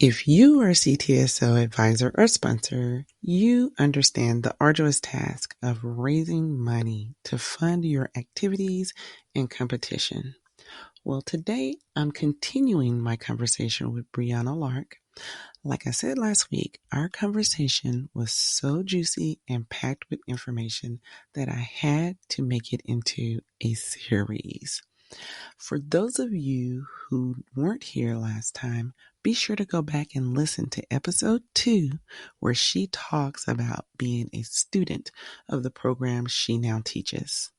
If you are a CTSO advisor or sponsor, you understand the arduous task of raising money to fund your activities and competition. Well, today I'm continuing my conversation with Briaana Lark. Like I said last week, our conversation was so juicy and packed with information that I had to make it into a series. For those of you who weren't here last time, be sure to go back and listen to episode 2, where she talks about being a student of the program she now teaches.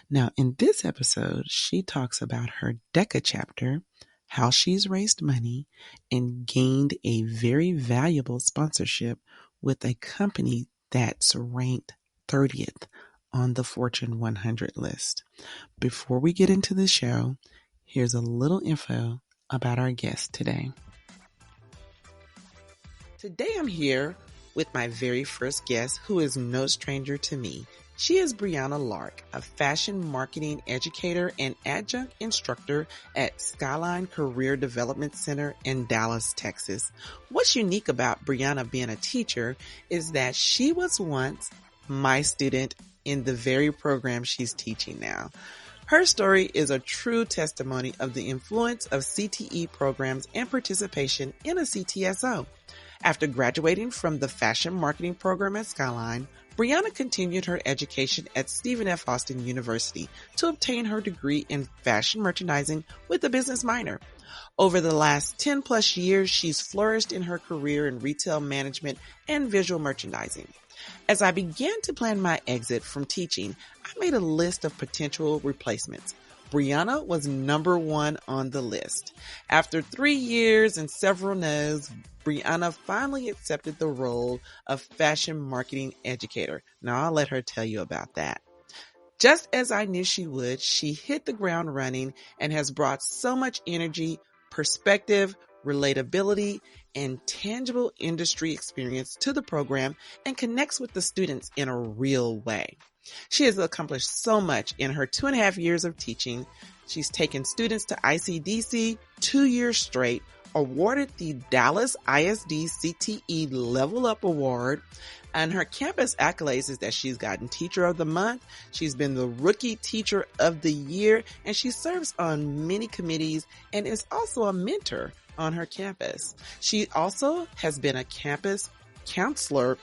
Now, in this episode, she talks about her DECA chapter, how she's raised money, and gained a very valuable sponsorship with a company that's ranked 30th on the Fortune 100 list. Before we get into the show, here's a little info about our guest today. Today I'm here with my very first guest, who is no stranger to me. She is Briaana Lark, a fashion marketing educator and adjunct instructor at Skyline Career Development Center in Dallas, Texas. What's unique about Briaana being a teacher is that she was once my student in the very program she's teaching now. Her story is a true testimony of the influence of CTE programs and participation in a CTSO. After graduating from the fashion marketing program at Skyline, Briaana continued her education at Stephen F. Austin University to obtain her degree in fashion merchandising with a business minor. Over the last 10 plus years, she's flourished in her career in retail management and visual merchandising. As I began to plan my exit from teaching, I made a list of potential replacements. Briaana was number 1 on the list. After 3 years and several no's, Briaana finally accepted the role of fashion marketing educator. Now I'll let her tell you about that. Just as I knew she would, she hit the ground running and has brought so much energy, perspective, relatability, and tangible industry experience to the program and connects with the students in a real way. She has accomplished so much in her 2.5 years of teaching. She's taken students to ICDC 2 years straight, awarded the Dallas ISD CTE Level Up Award, and her campus accolades is that she's gotten Teacher of the Month, she's been the Rookie Teacher of the Year, and she serves on many committees and is also a mentor on her campus. She also has been a camp counselor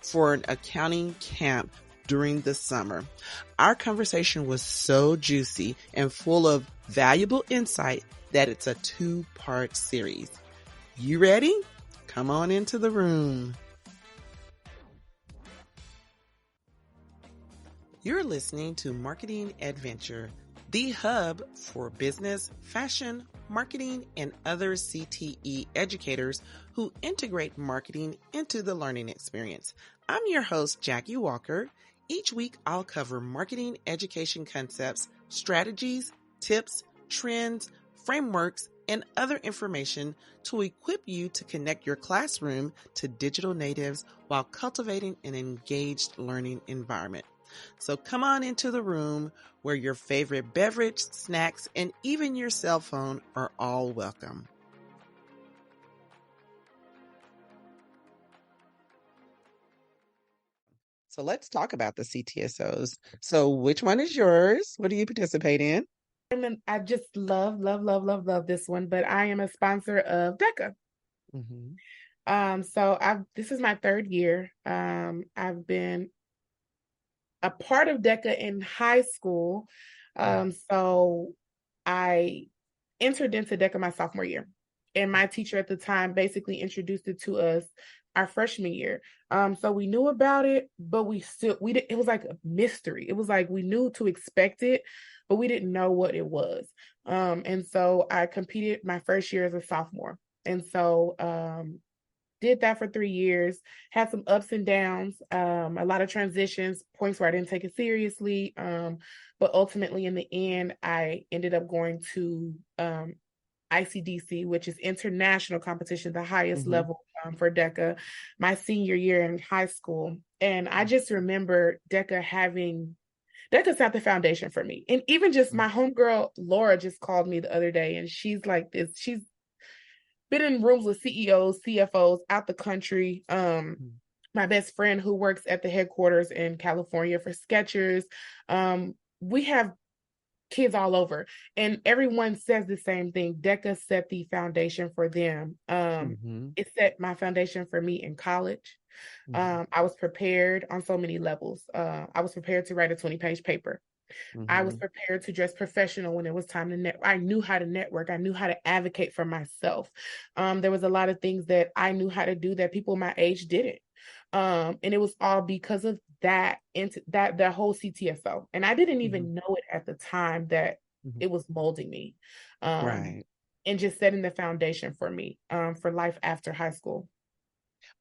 for an accounting camp during the summer. Our conversation was so juicy and full of valuable insight that it's a 2-part series. You ready? Come on into the room. You're listening to Marketing Adventure, the hub for business, fashion, marketing, and other CTE educators who integrate marketing into the learning experience. I'm your host, Jackie Walker. Each week, I'll cover marketing education concepts, strategies, tips, trends, frameworks, and other information to equip you to connect your classroom to digital natives while cultivating an engaged learning environment. So come on into the room where your favorite beverage, snacks, and even your cell phone are all welcome. So let's talk about the CTSOs. So which one is yours? What do you participate in? I just love this one, but I am a sponsor of DECA. This is my 3rd year. I've been a part of DECA in high school. So I entered into DECA my sophomore year, and my teacher at the time basically introduced it to us our freshman year. So we knew about it, but it was like a mystery. It was like we knew to expect it, but we didn't know what it was. And so I competed my first year as a sophomore. And so did that for 3 years, had some ups and downs, a lot of transitions, points where I didn't take it seriously. But ultimately in the end, I ended up going to ICDC, which is international competition, the highest level for DECA, my senior year in high school. And I just remember DECA's not the foundation for me. And even just my homegirl, Laura, just called me the other day, and she's like this. She's been in rooms with CEOs, CFOs out the country. My best friend who works at the headquarters in California for Skechers. We have kids all over, and everyone says the same thing. DECA set the foundation for them. It set my foundation for me in college. I was prepared on so many levels. I was prepared to write a 20-page paper. I was prepared to dress professional when it was time to network. I knew how to network. I knew how to advocate for myself. There was a lot of things that I knew how to do that people my age didn't. And it was all because of that, that whole CTSO. And I didn't even know it at the time that it was molding me. Right. And just setting the foundation for me for life after high school.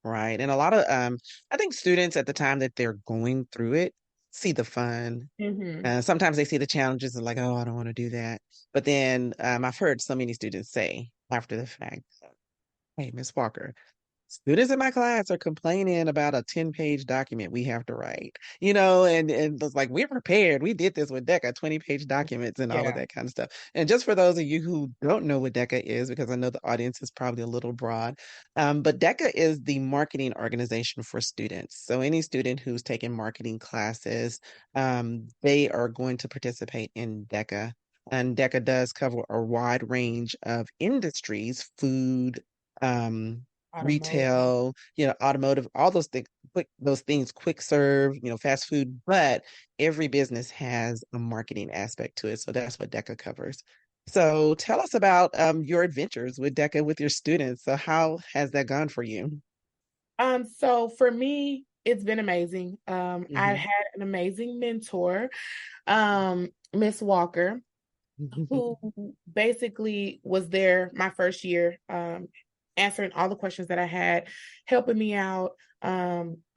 Right. And a lot of I think students at the time that they're going through it see the fun. Sometimes they see the challenges and like, oh, I don't want to do that. But then I've heard so many students say after the fact, hey, Miss Walker, students in my class are complaining about a 10-page document we have to write, and it's like, we're prepared. We did this with DECA, 20-page documents and all of Yeah. that kind of stuff. And just for those of you who don't know what DECA is, because I know the audience is probably a little broad, but DECA is the marketing organization for students. So any student who's taking marketing classes, they are going to participate in DECA. And DECA does cover a wide range of industries, food, Automotive. retail, automotive, all those things, quick serve, fast food, but every business has a marketing aspect to it. So that's what DECA covers. So tell us about your adventures with DECA with your students. So how has that gone for you? So for me, it's been amazing. I Hmm. had an amazing mentor, Miss Walker, who basically was there my first year, answering all the questions that I had, helping me out.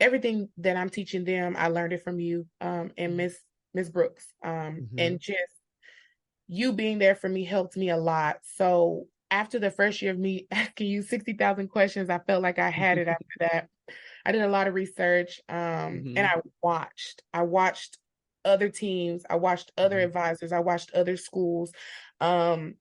Everything that I'm teaching them, I learned it from you, and Miss Brooks. Hmm. And just you being there for me helped me a lot. So after the first year of me asking you 60,000 questions, I felt like I had it after that. I did a lot of research, and Hmm. I watched other teams, I watched other Hmm. advisors, I watched other schools, um,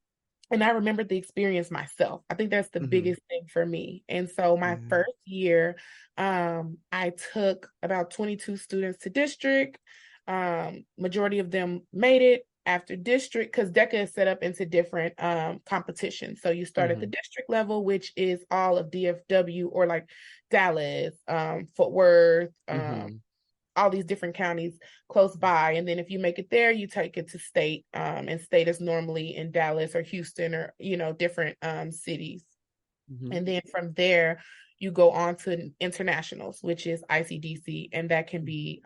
and I remembered the experience myself. I think that's the Hmm. biggest thing for me. And so my Yeah. first year, I took about 22 students to district. Majority of them made it after district because DECA is set up into different competitions. So you start at the Hmm. district level, which is all of DFW or like Dallas, Fort Worth, Hmm. all these different counties close by. And then if you make it there, you take it to state. And state is normally in Dallas or Houston or, different cities. Hmm. And then from there, you go on to internationals, which is ICDC, and that can be,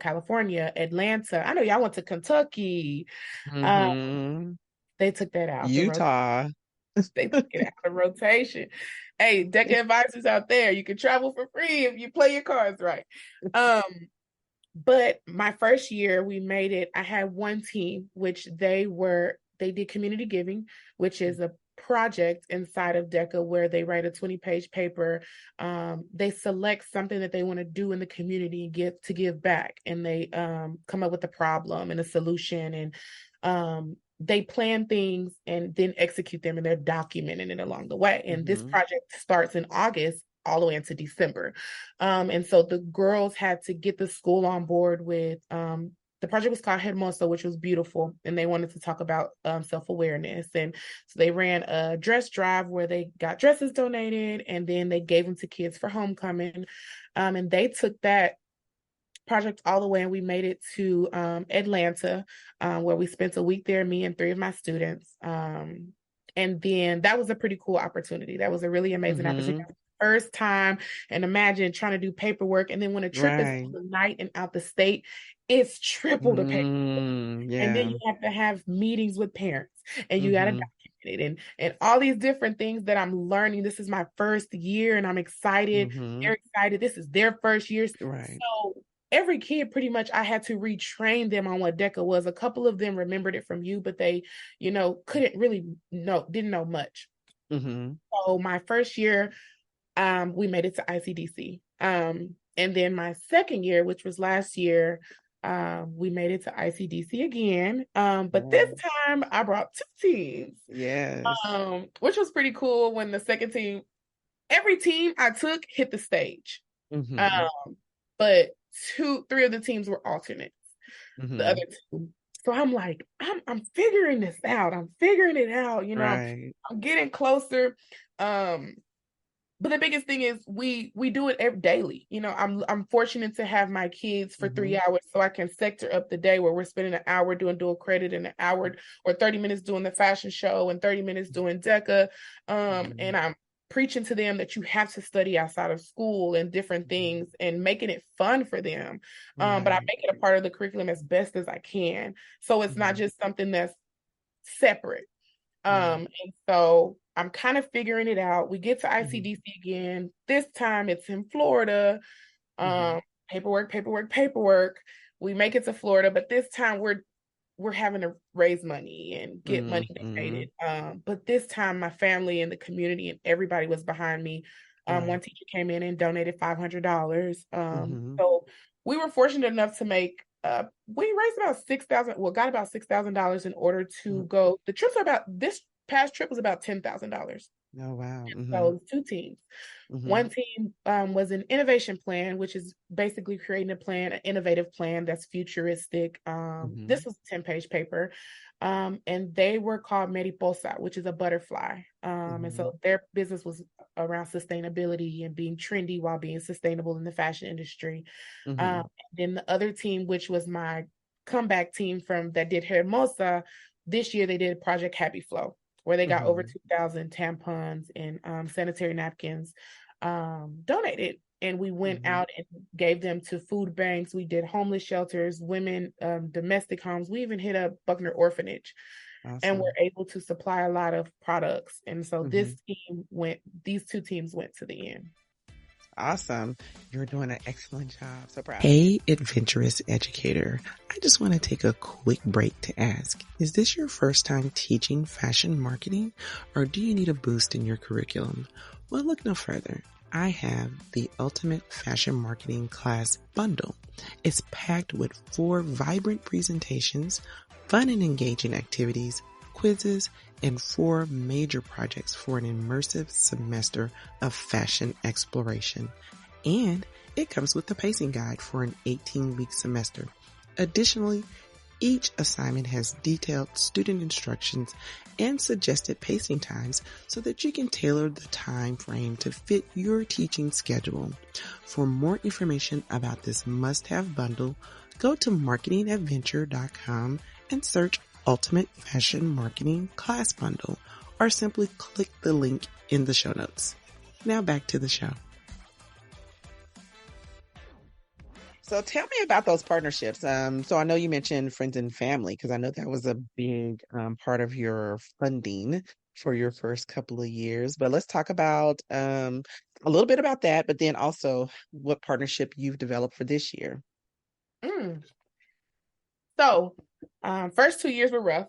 California, Atlanta. I know y'all went to Kentucky. Uh, Hmm. they took that out the rotation. Utah. They took it out of rotation. Hey, DECA advisors out there, you can travel for free if you play your cards right. Um, but my first year, we made it. I had one team, which they did community giving, which is a project inside of DECA where they write a 20-page paper. They select something that they want to do in the community and give back. And they come up with a problem and a solution. And they plan things and then execute them, and they're documenting it along the way. And this Hmm. project starts in August all the way into December. And so the girls had to get the school on board with the project was called Hermoso, which was beautiful. And they wanted to talk about self-awareness. And so they ran a dress drive where they got dresses donated and then they gave them to kids for homecoming. And they took that project all the way and we made it to Atlanta, where we spent a week there, me and three of my students. And then that was a pretty cool opportunity. That was a really amazing opportunity. Hmm. First time, and imagine trying to do paperwork. And then when a trip is Right. on the night and out the state, it's triple the paper. And then Yeah. you have to have meetings with parents and you got to Hmm. document it and all these different things that I'm learning. This is my first year and I'm excited. Hmm. They're excited. This is their first year. Right. So every kid pretty much I had to retrain them on what DECA was. A couple of them remembered it from you, but they, couldn't really didn't know much. Hmm. So my first year, we made it to ICDC. And then my second year, which was last year, We made it to ICDC again. But this Oh, time I brought two teams, yes. which was pretty cool when the second team, every team I took hit the stage. Mm-hmm. Um, but three of the teams were alternates, the Mm-hmm. other two. So I'm like, I'm figuring this out. I'm figuring it out. Right. I'm getting closer. But the biggest thing is we do it daily. I'm fortunate to have my kids for Mm-hmm. 3 hours, so I can sector up the day where we're spending an hour doing dual credit and an hour or 30 minutes doing the fashion show and 30 minutes doing DECA. Mm-hmm. And I'm preaching to them that you have to study outside of school and different things and making it fun for them. But I Right. make it a part of the curriculum as best as I can. So it's not Mm-hmm. just something that's separate. Right. And so I'm kind of figuring it out. We get to Mm-hmm. ICDC again. This time it's in Florida. Mm-hmm. Um, paperwork. We make it to Florida, but this time we're having to raise money and get money Mm-hmm. donated. But this time my family and the community and everybody was behind me. One Right. teacher came in and donated $500. Mm-hmm. So we were fortunate enough to make we raised about 6,000, well, got about $6,000 in order to go. The trips are about this past trip was about $10,000. Oh, wow. Mm-hmm. So two teams. Mm-hmm. One team was an innovation plan, which is basically creating an innovative plan that's futuristic. Mm-hmm. This was a 10-page paper. And they were called Mariposa, which is a butterfly. And Mm-hmm. so their business was around sustainability and being trendy while being sustainable in the fashion industry. Mm-hmm. And then the other team, which was my comeback team from that did Hermosa, this year they did Project Happy Flow, where they got over Mm-hmm. 2,000 tampons and sanitary napkins donated. And we went Mm-hmm. out and gave them to food banks. We did homeless shelters, women, domestic homes. We even hit up Buckner Orphanage and were Awesome. able to supply a lot of products. And so Mm-hmm. these two teams went to the end. Awesome. You're doing an excellent job. So proud. Hey, adventurous educator. I just want to take a quick break to ask, is this your first time teaching fashion marketing, or do you need a boost in your curriculum? Well, look no further. I have the Ultimate Fashion Marketing Class Bundle. It's packed with 4 vibrant presentations, fun and engaging activities, quizzes, and 4 major projects for an immersive semester of fashion exploration. And it comes with the pacing guide for an 18-week semester. Additionally, each assignment has detailed student instructions and suggested pacing times so that you can tailor the time frame to fit your teaching schedule. For more information about this must-have bundle, go to marketingadventure.com and search Ultimate Fashion Marketing Class Bundle, or simply click the link in the show notes. Now back to the show. So tell me about those partnerships. So I know you mentioned friends and family, because I know that was a big part of your funding for your first couple of years. But let's talk about a little bit about that, but then also what partnership you've developed for this year. Mm. So, first 2 years were rough.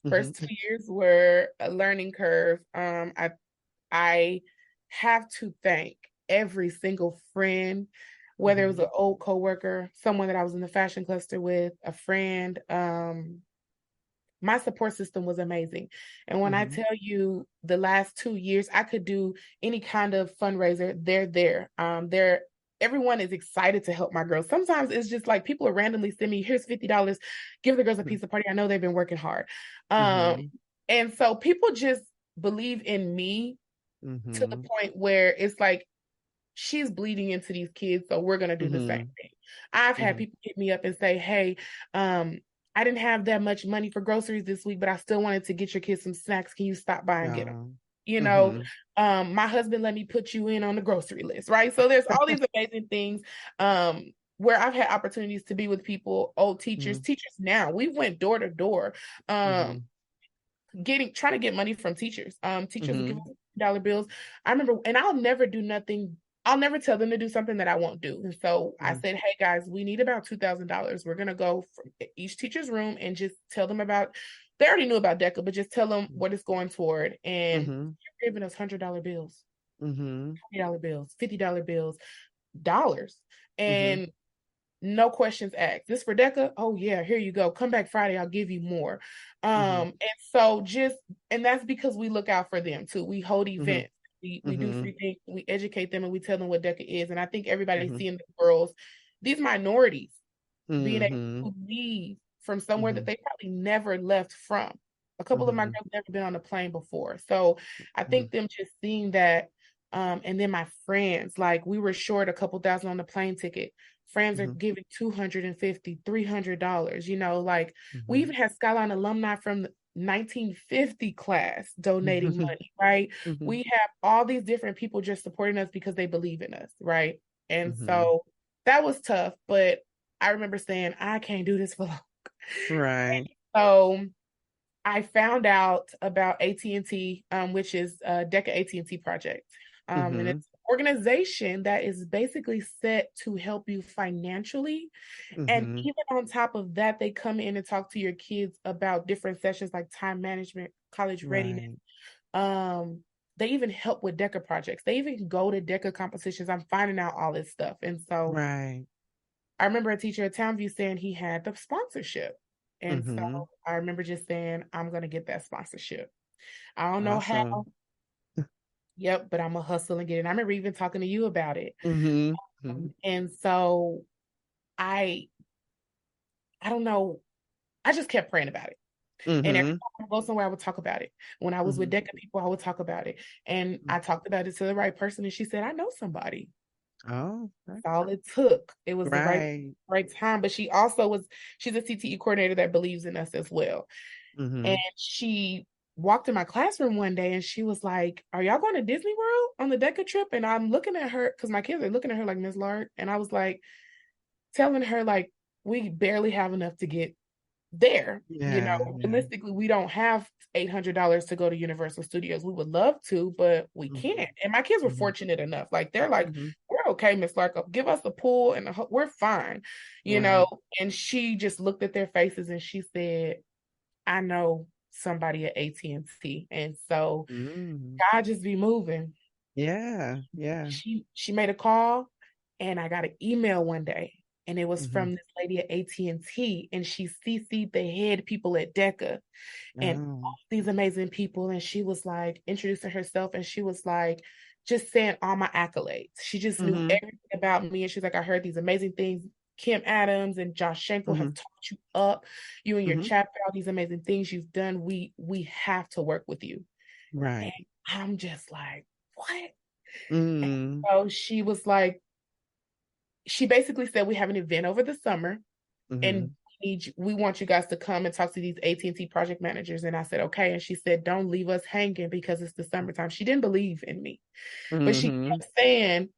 Hmm. First 2 years were a learning curve. I have to thank every single friend, whether it was Hmm. an old coworker, someone that I was in the fashion cluster with, a friend. My support system was amazing. And when I Hmm. tell you the last 2 years, I could do any kind of fundraiser, they're there. Everyone is excited to help my girls. Sometimes it's just like people are randomly send me, here's $50, give the girls a pizza party. I know they've been working hard. Um, Hmm. and so people just believe in me to the Hmm. point where it's like she's bleeding into these kids, so we're gonna do the same Hmm. thing. I've had Hmm. people hit me up and say, "Hey, I didn't have that much money for groceries this week, but I still wanted to get your kids some snacks. Can you stop by and get them?" No. You know, Hmm. my husband let me put you in on the grocery list, right? So there's all these amazing things. Where I've had opportunities to be with people, old teachers, Hmm. teachers now. We went door to door. Um, Hmm. trying to get money from teachers. Teachers will give Hmm. us dollar bills. I remember, and I'll never do nothing. I'll never tell them to do something that I won't do. And so I Hmm. said, "Hey guys, we need about $2,000. We're gonna go from each teacher's room and just tell them about." They already knew about DECA, but just tell them what it's going toward. And Hmm. they're giving us $100 bills, Hmm. $20 bills, $50 bills, dollars, Hmm. and no questions asked. This for DECA? Oh yeah, here you go. Come back Friday, I'll give you more. Mm-hmm. And so and that's because we look out for them too. We hold Mm-hmm. events, we do Mm-hmm. free things, we educate them, and we tell them what DECA is. And I think everybody's Mm-hmm. seeing the girls, these minorities, being able Mm-hmm. to leave from somewhere Mm-hmm. that they probably never left from. A couple of my Mm-hmm. girls never been on a plane before. So I Mm-hmm. think them just seeing that, and then my friends, like we were short a couple thousand on the plane ticket. Friends are Mm-hmm. giving $250, $300. Like we Mm-hmm. even had Skyline alumni from the 1950 class donating Mm-hmm. money, right? Mm-hmm. We have all these different people just supporting us because they believe in us, right? And Mm-hmm. so that was tough, but I remember saying, I can't do this for long. Right. So I found out about AT&T, which is DECA AT&T project. And Mm-hmm. it's an organization that is basically set to help you financially. And Mm-hmm. even on top of that, they come in and talk to your kids about different sessions like time management, college readiness. Right. Um, they even help with DECA projects. They even go to DECA competitions. I'm finding out all this stuff. And so Right. I remember a teacher at Townview saying he had the sponsorship. And so Mm-hmm. I remember just saying, I'm going to get that sponsorship. I don't know how. Awesome. Yep, but I'm going to hustle and get it. I remember even talking to you about it. Mm-hmm. Mm-hmm. And so I, I don't know. I just kept praying about it. And every Mm-hmm. time I go somewhere, I would talk about it. When I was with Mm-hmm. DECA people, I would talk about it. And I talked about it to the right person. And she said, I know somebody. Oh, okay. That's all it took. It was the Right. right time. But she also she's a CTE coordinator that believes in us as well. And Mm-hmm. she walked in my classroom one day and she was like, are y'all going to Disney World on the DECA trip? And I'm looking at her because my kids are looking at her like, Miss Lark. And I was like, telling her, like, we barely have enough to get there. Yeah. Yeah. Realistically, we don't have $800 to go to Universal Studios. We would love to, but we Mm-hmm. can't. And my kids were Mm-hmm. fortunate enough. Like, they're like, Mm-hmm. we're okay, Miss Lark. Give us a pool and we're fine, you know. Right. And she just looked at their faces and she said, I know somebody at AT&T. And so Mm. God just be moving. Yeah. Yeah. She made a call and I got an email one day and it was Mm-hmm. from this lady at AT&T and she CC'd the head people at DECA and Oh. all these amazing people. And she was like introducing herself and she was like just saying all my accolades. She just knew Mm-hmm. everything about me. And she's like, I heard these amazing things. Kim Adams and Josh Schenkel Mm-hmm. have taught you up, you and your Mm-hmm. chapter, all these amazing things you've done. We have to work with you. And Right. I'm just like, what? And Mm-hmm. so she was like, she basically said, we have an event over the summer Mm-hmm. and we want you guys to come and talk to these AT&T project managers. And I said, okay. And she said, don't leave us hanging because it's the summertime. She didn't believe in me, but she Mm-hmm. kept saying,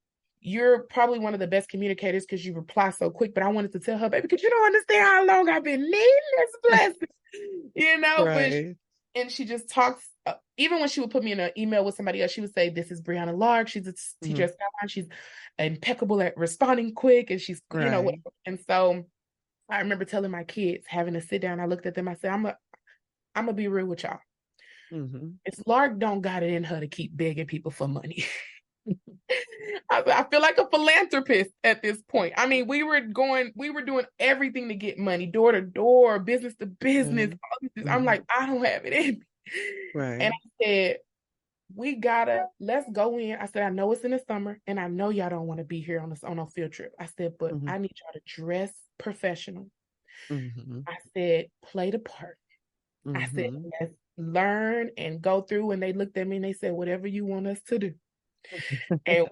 you're probably one of the best communicators because you reply so quick. But I wanted to tell her, baby, because you don't understand how long I've been needing this blessing, but Right. and she just talks. Even when she would put me in an email with somebody else, she would say, "This is Briaana Lark. She's a teacher Mm-hmm. at Skyline. She's impeccable at responding quick, and she's, Right. whatever." And so I remember telling my kids, having to sit down. I looked at them. I said, I'm gonna be real with y'all. Mm-hmm. It's Lark don't got it in her to keep begging people for money. I feel like a philanthropist at this point. I mean, we were doing everything to get money, door to door, business to business. Mm-hmm. All this. I'm Mm-hmm. like, I don't have it in me. And Right. I said, let's go in. I said, I know it's in the summer and I know y'all don't want to be here on a field trip. I said, but Mm-hmm. I need y'all to dress professional. Mm-hmm. I said, play the part. I said, Mm-hmm. let's learn and go through. And they looked at me and they said, whatever you want us to do. And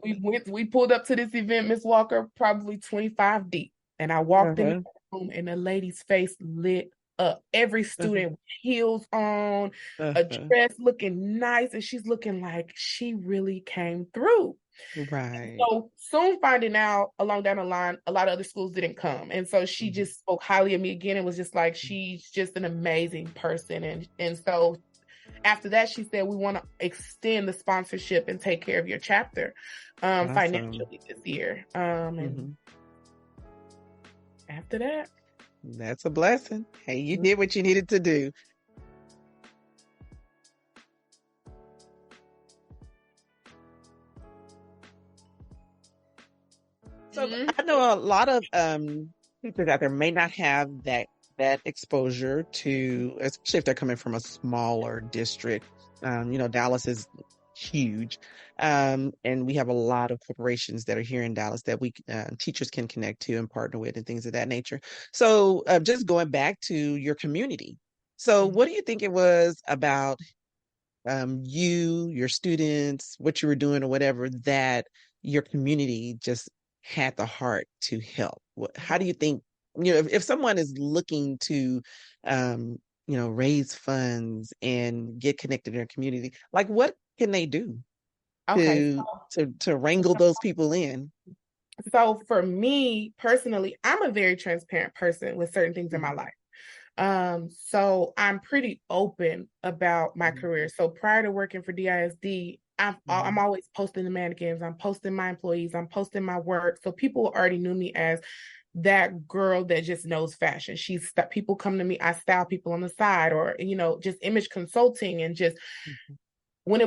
we pulled up to this event, Miss Walker, probably 25 deep. And I walked in the Uh-huh. room and the lady's face lit up. Every Uh-huh. student with heels on, a Uh-huh. dress looking nice, and she's looking like she really came through. Right. So soon finding out along down the line, a lot of other schools didn't come. And so she Mm-hmm. just spoke highly of me again and was just like, she's just an amazing person. And so after that, she said, we want to extend the sponsorship and take care of your chapter Awesome. financially this year. Mm-hmm. And after that, That's a blessing. Hey, you did what you needed to do. So mhm. I know a lot of teachers out there may not have that exposure to, especially if they're coming from a smaller district. Dallas is huge, and we have a lot of corporations that are here in Dallas that we teachers can connect to and partner with and things of that nature. So, just going back to your community. So, Mhm. what do you think it was about you, your students, what you were doing or whatever, that your community just had the heart to help? How do you think, if someone is looking to, raise funds and get connected in their community, like what can they do Okay, to wrangle those people in? so for me personally, I'm a very transparent person with certain things in my Mhm, life. So I'm pretty open about my mhm, career. So prior to working for DISD, I'm mhm, always posting the mannequins, I'm posting my employees, I'm posting my work. So people already knew me as that girl that just knows fashion. People come to me, I style people on the side, or just image consulting, and just mhm, when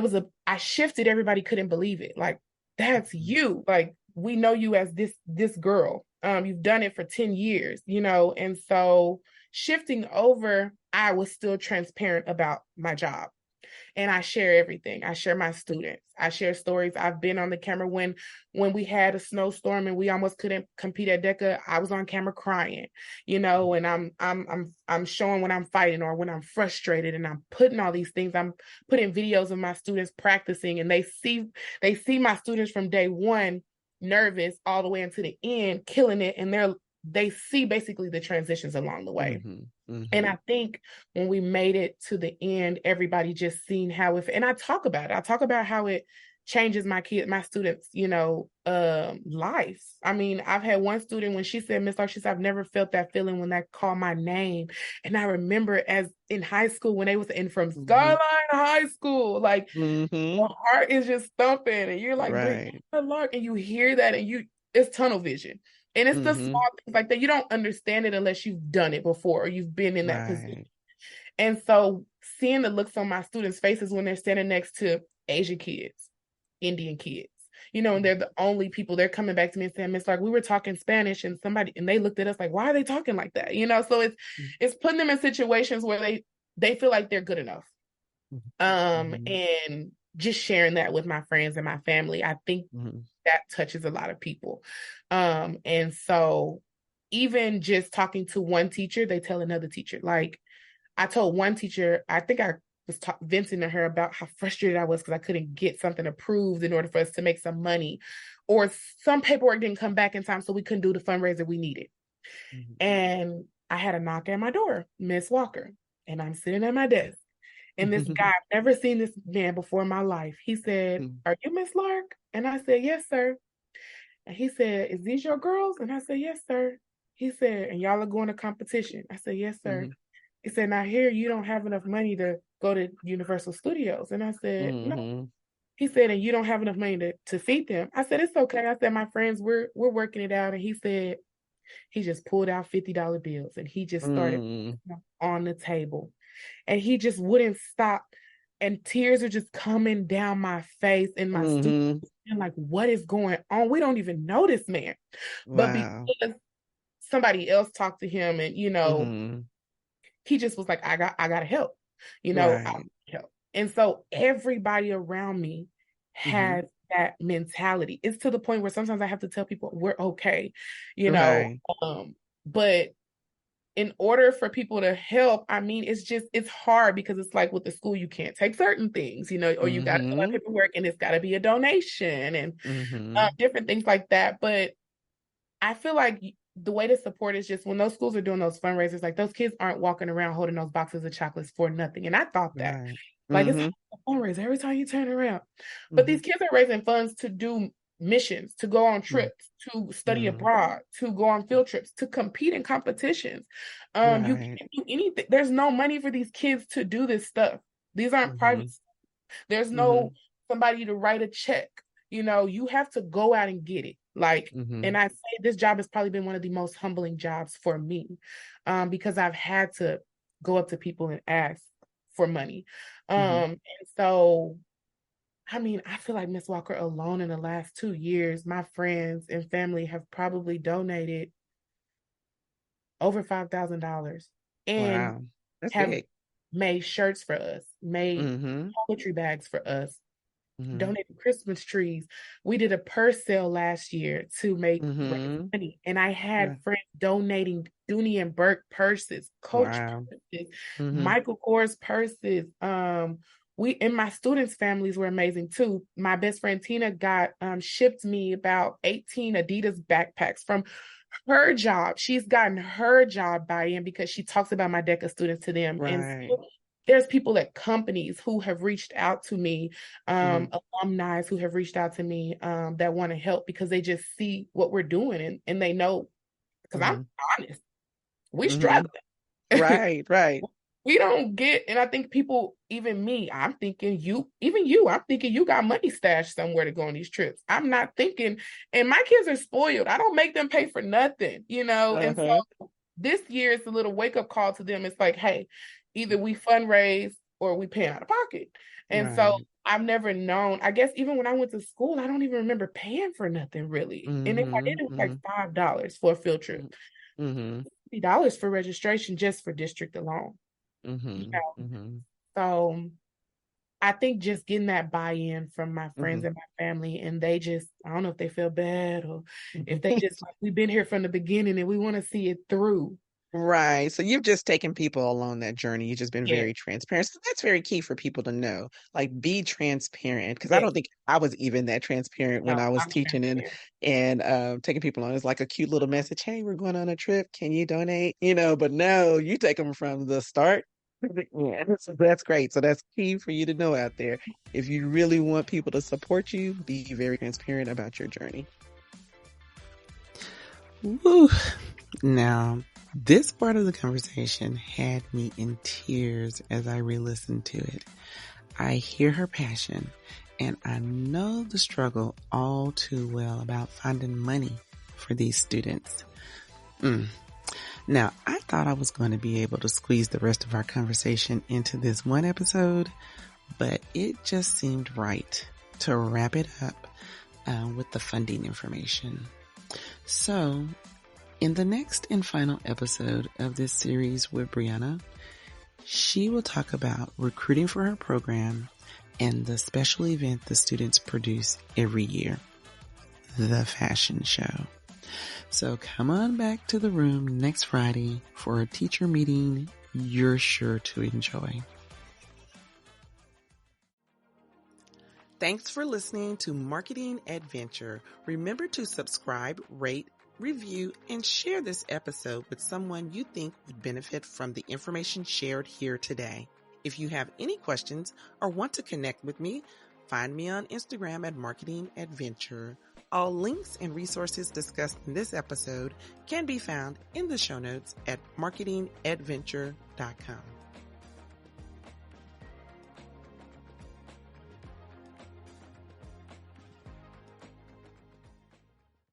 I shifted, everybody couldn't believe it. Like, that's mhm, you. Like, we know you as this girl. You've done it for 10 years, and so shifting over, I was still transparent about my job, and I share everything. I share my students. I share stories. I've been on the camera when we had a snowstorm and we almost couldn't compete at DECA. I was on camera crying, and I'm showing when I'm fighting or when I'm frustrated, and I'm putting all these things. I'm putting videos of my students practicing, and they see my students from day one nervous all the way into the end, killing it, and they see basically the transitions along the way. mhm, And mhm, I think when we made it to the end, everybody just seen how it, and I talk about it. I talk about how it changes my students, lives. I mean, I've had one student when she said, Miss Lark, she said, I've never felt that feeling when they call my name. And I remember as in high school when they was in from mhm, Skyline High School, like mhm. your heart is just thumping and you're like, Brianna Right. Lark, and you hear that and it's tunnel vision. And it's the Mhm. small things like that. You don't understand it unless you've done it before or you've been in that position. Right. And so seeing the looks on my students' faces when they're standing next to Asian kids, Indian kids, and they're the only people, they're coming back to me and saying, Miss Lark, we were talking Spanish and they looked at us like, why are they talking like that? So Mhm, it's putting them in situations where they feel like they're good enough. mhm, And just sharing that with my friends and my family, I think mhm, that touches a lot of people. And so even just talking to one teacher, they tell another teacher. Like I told one teacher, I think I was venting to her about how frustrated I was because I couldn't get something approved in order for us to make some money, or some paperwork didn't come back in time, so we couldn't do the fundraiser we needed. mhm, And I had a knock at my door, Miss Walker, and I'm sitting at my desk. And this guy, I've never seen this man before in my life. He said, mhm, "Are you Miss Lark?" And I said, "Yes, sir." And he said, "Is these your girls?" And I said, "Yes, sir." He said, "And y'all are going to competition?" I said, "Yes, sir." mhm, He said, "Now here you don't have enough money to go to Universal Studios." And I said, "No." mhm, He said, "And you don't have enough money to feed them." I said, "It's okay." I said, "My friends, we're working it out." And he said, he just pulled out $50 bills and he just started mhm, on the table. And he just wouldn't stop. And tears are just coming down my face and my students. mhm. And like, what is going on? We don't even know this man. But Wow. because somebody else talked to him and Mhm. he just was like, I gotta help, I Right. help. And so everybody around me Mhm. has that mentality. It's to the point where sometimes I have to tell people we're okay, you know. Right. But in order for people to help, I mean, it's hard because it's like with the school, you can't take certain things, or you got to fill out Mhm. paperwork and it's got to be a donation and Mhm. different things like that. But I feel like the way to support is just when those schools are doing those fundraisers, like those kids aren't walking around holding those boxes of chocolates for nothing. And I thought that, Right. like, it's Mhm. a fundraiser every time you turn around. But these Mhm. kids are raising funds to do missions, to go on Mhm. trips, to study Mhm. abroad, to go on field trips, to compete in competitions. You Right. can't do anything. There's no money for these kids to do this stuff. These aren't private. Mhm. There's no Mhm. somebody to write a check. You have to go out and get it. Like, and Mhm. I say this job has probably been one of the most humbling jobs for me, because I've had to go up to people and ask for money. Mhm. And so, I mean, I feel like Miss Walker alone in the last 2 years, my friends and family have probably donated over $5,000 and Wow. That's have big. made shirts for us, made Mm-hmm. poetry bags for us, Mm-hmm. donated Christmas trees. We did a purse sale last year to raise Mm-hmm. money. And I had Right. friends donating Dooney and Burke purses, Coach Wow. purses, Mm-hmm. Michael Kors purses. We and my students' families were amazing too. My best friend Tina got shipped me about 18 Adidas backpacks from her job. She's gotten her job buy-in because she talks about my DECA students to them. And Right. so there's people at companies who have reached out to me, Mm-hmm. alumni who have reached out to me that want to help because they just see what we're doing and they know, because I'm Mm-hmm. honest, we Mm-hmm. struggling. Right. Right. We don't get, and I think people, even me, I'm thinking you, I'm thinking you got money stashed somewhere to go on these trips. I'm not thinking, and my kids are spoiled. I don't make them pay for nothing, and Uh-huh. so this year it's a little wake-up call to them. It's like, hey, either we fundraise or we pay out of pocket. And so Right. I've never known, I guess even when I went to school, I don't even remember paying for nothing really. And if I did, Mm-hmm. it was like Mm-hmm. $5 for a field trip, Mm-hmm. $50 for registration just for district alone. You Mm-hmm. know, Mm-hmm. so I think just getting that buy-in from my friends Mm-hmm. and my family, and they just, I don't know if they feel bad or if they just like, we've been here from the beginning and we want to see it through. Right. So you've just taken people along that journey. You've just been Yeah. very transparent. So that's very key for people to know. Like be transparent. Because I Yeah. don't think I was even that transparent when No, I was I'm teaching transparent. and taking people on. It's like a cute little message. Hey, we're going on a trip. Can you donate? But no, you take them from the start. Yeah, so that's great. So that's key for you to know out there. If you really want people to support you, be very transparent about your journey. Woo. Now, this part of the conversation had me in tears as I re-listened to it. I hear her passion and I know the struggle all too well about finding money for these students. Now, I thought I was going to be able to squeeze the rest of our conversation into this one episode, but it just seemed right to wrap it up with the funding information. So, in the next and final episode of this series with Briaana, she will talk about recruiting for her program and the special event the students produce every year, the fashion show. So come on back to the room next Friday for a teacher meeting you're sure to enjoy. Thanks for listening to Marketing Adventure. Remember to subscribe, rate, review, and share this episode with someone you think would benefit from the information shared here today. If you have any questions or want to connect with me, find me on Instagram at Marketing Adventure. All links and resources discussed in this episode can be found in the show notes at marketingadventure.com.